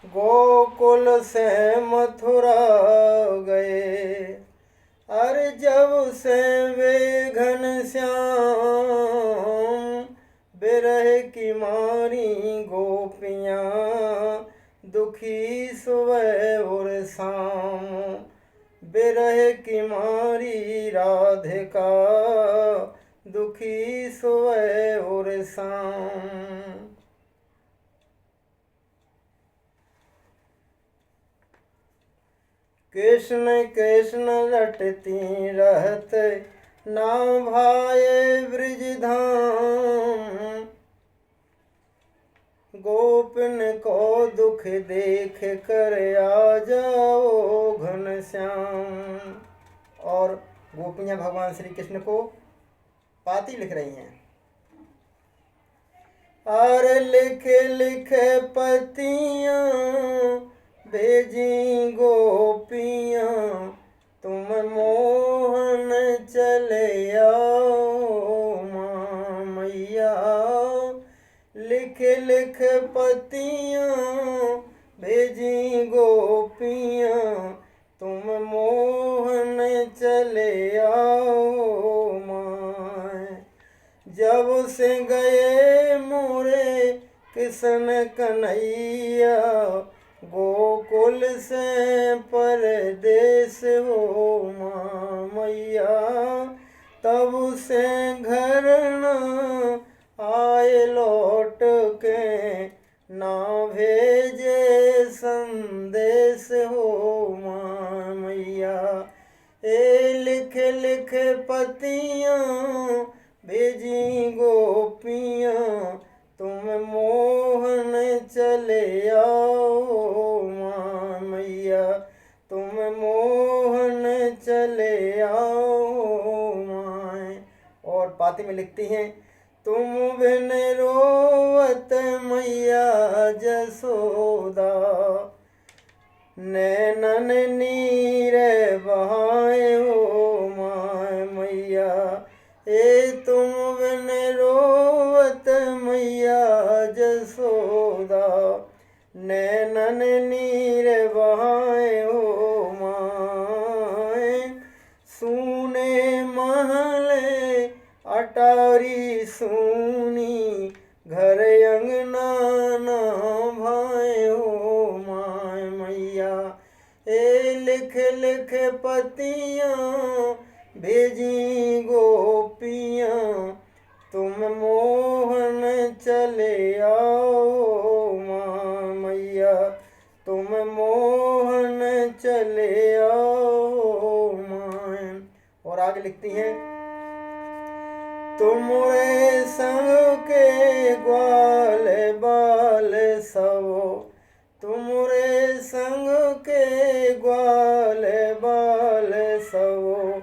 गोकुल से मथुरा गए। अरे जब से वे घनश्याम बिरह की मारी गोपियाँ, दुखी सुबह और शाम। बिरह की मारी राधिका, दुखी सुबह और शाम। कृष्ण कृष्ण रटती रहत, नाम भाए ब्रिज धाम। गोपिन को दुख देख कर आ जाओ घनश्याम। और गोपियाँ भगवान श्री कृष्ण को पाती लिख रही हैं। और लिखे लिखे पतियाँ भेजी गोपियाँ, तुम मोहन चले आओ माँ मैया। लिख लिख पतियाँ भेजी गोपियाँ, तुम मोहन चले आओ माँ। जब से गए मोरे कृष्ण कन्हैया, गोकुल से परदेस हो माँ मैया। तब से घर न आए लौट के, ना भेजे संदेश हो माँ मैया। ए लिख लिख पतियाँ भेजी गोपियाँ, तुम मोहन चले आओ माँ मैया। तुम मोहन चले आओ माँ। और पाती में लिखती हैं, तुम बिन रोवत मैया जसोदा, नैनन नीर बहाए हो माँ मैया। ए तुम बिन रोवत मैया जसोदा, नैनन नीर बहाए हो माँ। सूने महले अटारी सूनी, घर अंगना ना भाए हो माँ मैया। ए लिख लिख पतियाँ भेजी गोपियाँ, तुम मोहन चले आओ माँ मैया। तुम मोहन चले आओ माँ। और आगे लिखती हैं, तुमरे संग के ग्वाल बाल सबो, तुमरे संग के ग्वाल बाल सबो,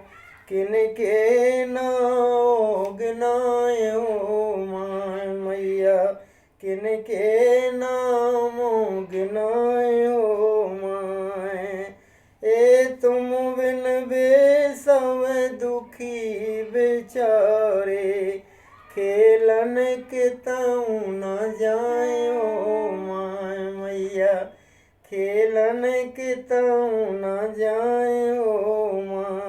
किनके नाओ गिनाए हो माँ मैया। किनके नामो गिनाए हो माँ। ए तुम बिन बेसव दुखी बेचारे, खेलन के ताऊ न जाए हो माँ मैया। खेलन के ताऊ न जाए हो माँ।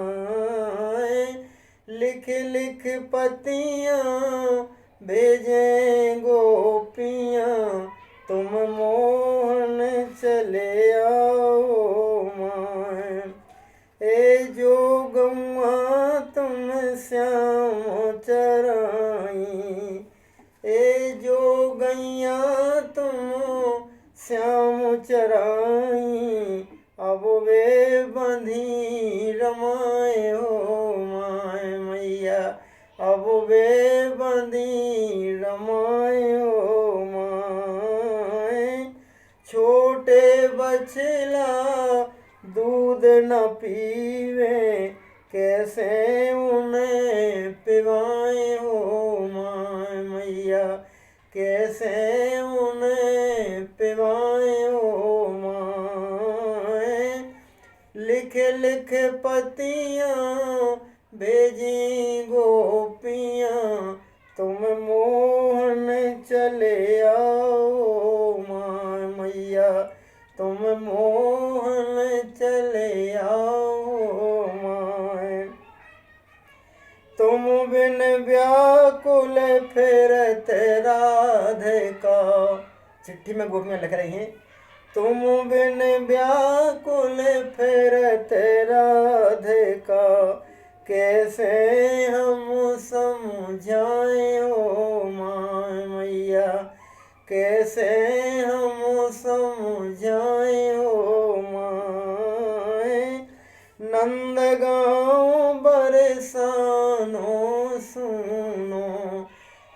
लिख लिख पतियाँ भेजें गोपियाँ, तुम मोहन चले आओ माँ। ए जो गौआ तुम श्याम चराई, ए जो गैया तुम श्याम चराई, अब वे बंधी रमाए हो माँ मैया। अब वे बंधी रमाए हो माँ। छोटे बछला दूध न पीवे, कैसे उन्हें पिवाए हो माँ मैया। कैसे उन्हें पिवाए हो माँ। लिख लिख पतियाँ भेजी गोपियाँ, तुम मोहन चले आओ माँ मैया। तुम मोहन चले आओ माए। तुम बिन व्याकुल फिरत राधिका। चिट्ठी में गोपियाँ लिख रही हैं, तुम बिन व्याकुल फिरत राधिका, कैसे हम समझाएं ओ माँ मैया, कैसे हम समझाएं ओ माए। नंदगांव बरसानो सुनो,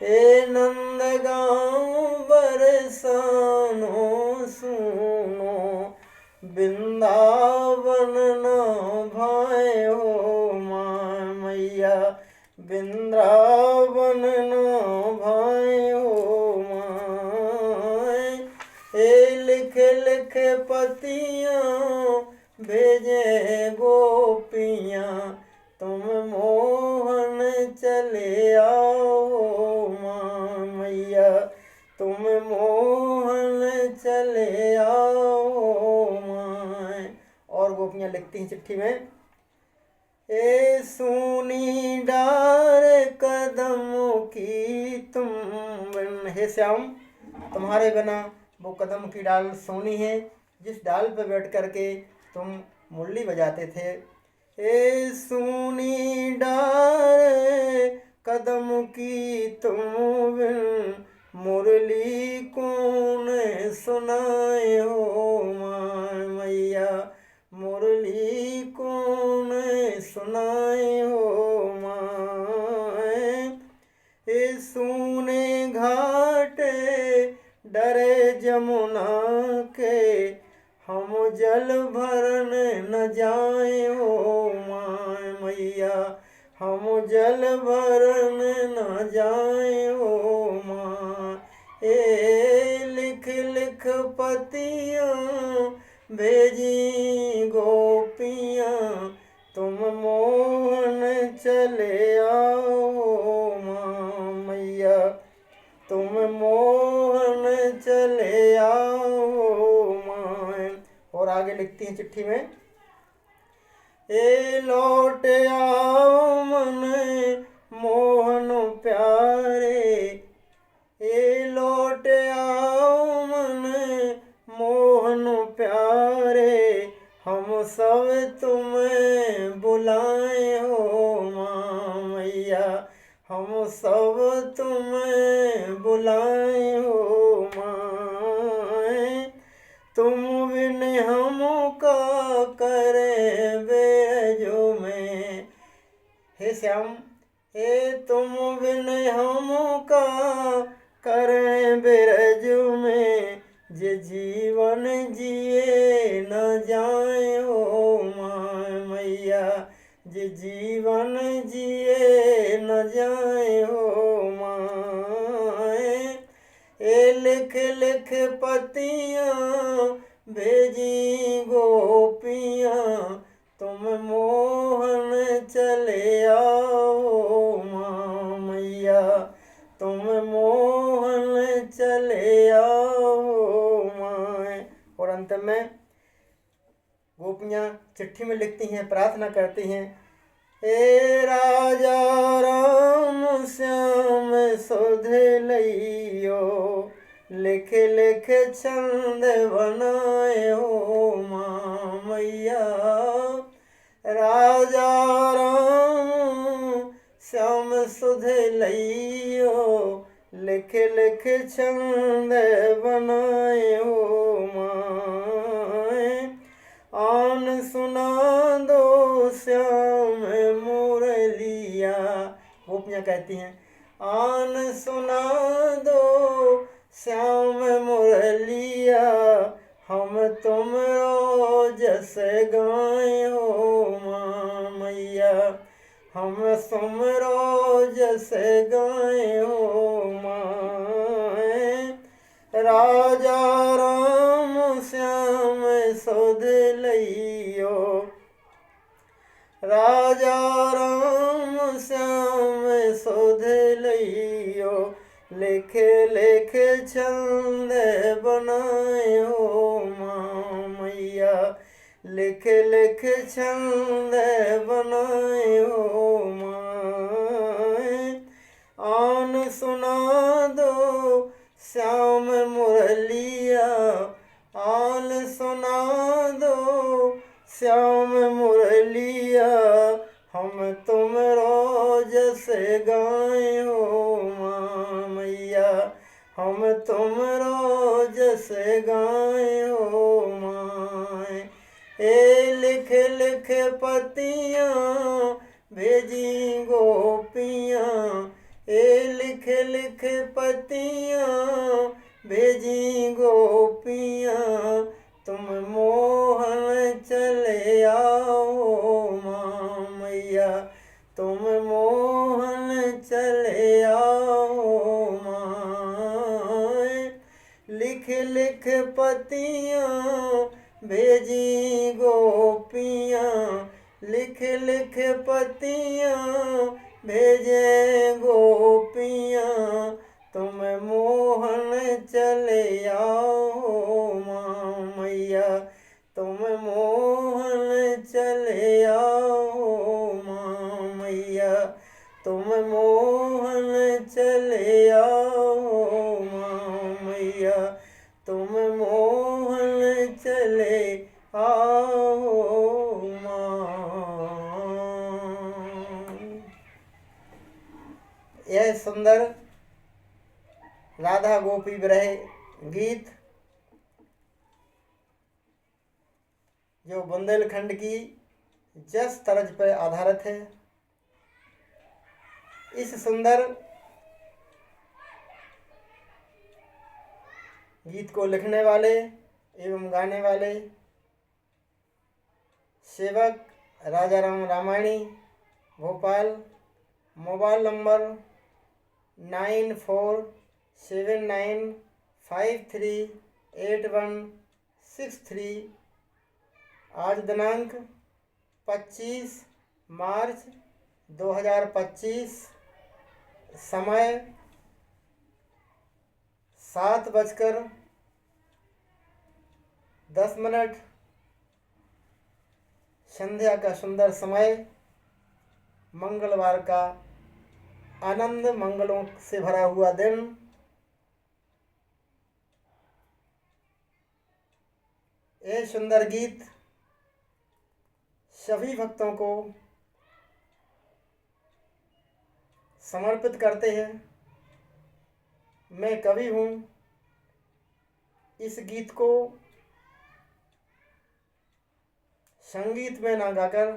ए नंदगांव बरसानो सुनो, वृंदावन न भाए हो माँ मैया, वृंदावन न भाए हो माए। ए लिख लिख पतियाँ भेजे गोपियाँ, तुम मोहन चले आओ माँ मैया, तुम मोहन चले आओ माँ। और गोपियाँ लिखती हैं चिट्ठी में, ए सूनी डार कदमों की तुम बिन, हे श्याम तुम्हारे बिना वो कदम की डाल सोनी है जिस डाल पर बैठ करके तुम मुरली बजाते थे। ए सूनी डार कदम की तुम बिन, मुरली कौन सुनाए हो माँ मैया, मुरली कौन सुनाए हो माँ। ए सूने घाट डरे जमुना के, हम जल भरन न जाए हो माँ मैया, हम जल भरन न जाए हो माँ। ए लिख लिख पतियाँ भेजी गोपियाँ, तुम मोहन चले आओ माँ मैया, तुम मोहन चले आओ माँ। और आगे लिखती हैं चिट्ठी में, ए लौट आओ मन मोहन प्यारे, ए लौट आओ मन मोहन प्यारे, हम सब तुम्हें बुलाए हो माँ मैया, हम सब तुम्हें बुलाए हो माँ। तुम बिन हमका करे बेजो में, हे श्याम हे तुम बिन हमका करे बिरज में, जे जीवन जिए न जाए हो माँ मैया, जे जीवन जिए न जाए हो माँ। ए लिख लिख पतियाँ भेजी गोपियाँ, तुम मोहन चले आओ माँ मैया, तुम मोहन चले आओ माँ। और अंत में गोपियाँ चिट्ठी में लिखती हैं, प्रार्थना करती हैं, ए राजा राम श्याम सुध लियो, लिख लिख छंद बनाए हो माँ मैया। राजा राम श्याम सुध लियो, लिख लिख छंद बनाए हो माँ। आन सुना दो श्याम मुरलिया, गोपियाँ कहती हैं, आन सुना दो श्याम मुरलिया, हम तुम रोज से गाए हो माँ मैया, हम तुम रोज से गाए हो माँ। राजा राम श्याम सुध लियो, राजा राम श्याम सुध लियो, लिख लिख छंद बनाए हो माँ लिख लिख छंद बनायो माए, आन सुना दो श्याम मुरलिया, आन सुना दो श्याम मुरलिया, हम तुम रोज से गायो माँ मैया, हम तुम रोज से गायो माँ। ए लिख लिख पतियाँ भेजी गोपियाँ, ए लिख लिख पतियाँ भेजी गोपियाँ, तुम मोहन चले आओ माँ मैया, तुम मोहन चले आओ माँ। लिख लिख पतियाँ भेजी गोपियाँ, लिख लिख पतियाँ भेजे गोपियाँ, तुम मोहन चले आओ माँ मैया, तुम मोहन चले आओ माँ मैया, तुम मोहन चले आओ माँ मैया, तुम मोहन चले आओ माँ। यह सुंदर राधा गोपी विरह गीत जो बुंदेलखंड की जस तरज पर आधारित है, इस सुंदर गीत को लिखने वाले एवं गाने वाले सेवक राजाराम रामायणी भोपाल, मोबाइल नंबर 9479538163, आज दिनांक 25 मार्च 2025, समय 7:10, संध्या का सुंदर समय, मंगलवार का आनंद मंगलों से भरा हुआ दिन। यह सुंदर गीत सभी भक्तों को समर्पित करते हैं। मैं कवि हूँ, इस गीत को संगीत में ना गाकर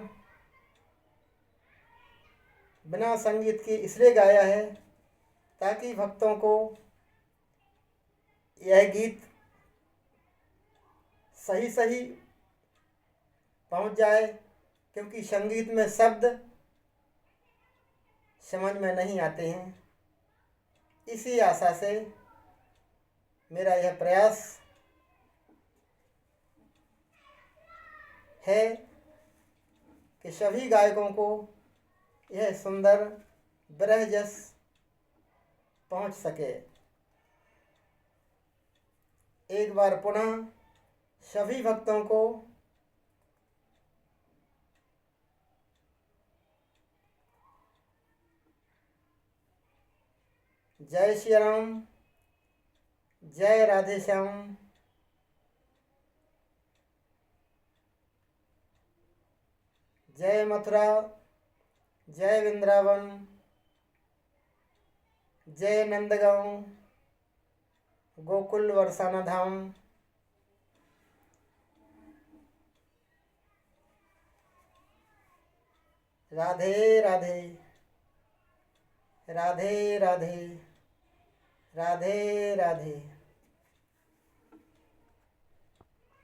बिना संगीत के इसलिए गाया है ताकि भक्तों को यह गीत सही सही पहुंच जाए, क्योंकि संगीत में शब्द समझ में नहीं आते हैं। इसी आशा से मेरा यह प्रयास है कि सभी गायकों को यह सुंदर विरह जस पहुंच सके। एक बार पुनः सभी भक्तों को जय श्री राम, जय राधे श्याम, जय मथुरा, जय वृंदावन, जय नंदगांव, गोकुल बरसाना धाम। राधे राधे, राधे राधे, राधे राधे।